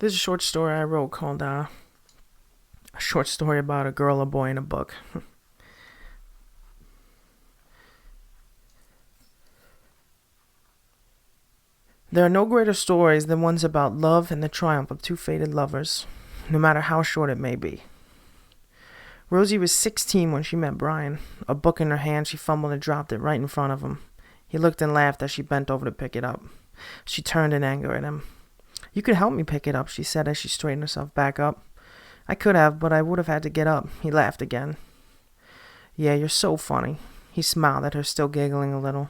This is a short story I wrote called A Short Story About a Girl, a Boy, and a Book. There are no greater stories than ones about love and the triumph of two fated lovers, no matter how short it may be. Rosie was 16 when she met Bryan. A book in her hand, she fumbled and dropped it right in front of him. He looked and laughed as she bent over to pick it up. She turned in anger at him. "You could help me pick it up," she said as she straightened herself back up. "I could have, but I would have had to get up." He laughed again. "Yeah, you're so funny." He smiled at her, still giggling a little.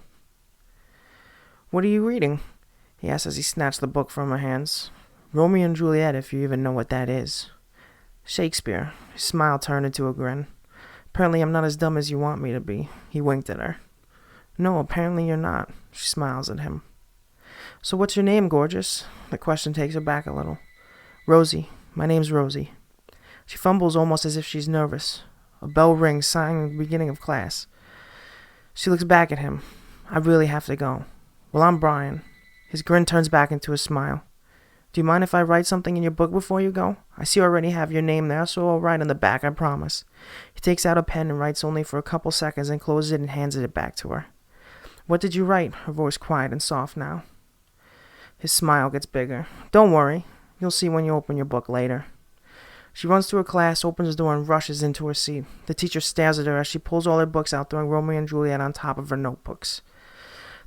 "What are you reading?" he asked as he snatched the book from her hands. "Romeo and Juliet, if you even know what that is." "Shakespeare." His smile turned into a grin. "Apparently I'm not as dumb as you want me to be." He winked at her. "No, apparently you're not." She smiles at him. "So what's your name, gorgeous?" The question takes her back a little. "Rosie. My name's Rosie." She fumbles almost as if she's nervous. A bell rings, signing the beginning of class. She looks back at him. "I really have to go." "Well, I'm Bryan." His grin turns back into a smile. "Do you mind if I write something in your book before you go? I see you already have your name there, so I'll write on the back, I promise." He takes out a pen and writes only for a couple seconds and closes it and hands it back to her. "What did you write?" Her voice quiet and soft now. His smile gets bigger. "Don't worry. You'll see when you open your book later." She runs to her class, opens the door, and rushes into her seat. The teacher stares at her as she pulls all her books out, throwing Romeo and Juliet on top of her notebooks.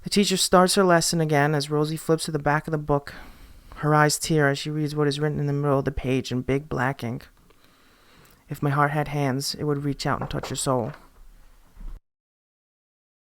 The teacher starts her lesson again as Rosie flips to the back of the book. Her eyes tear as she reads what is written in the middle of the page in big black ink. "If my heart had hands, it would reach out and touch your soul."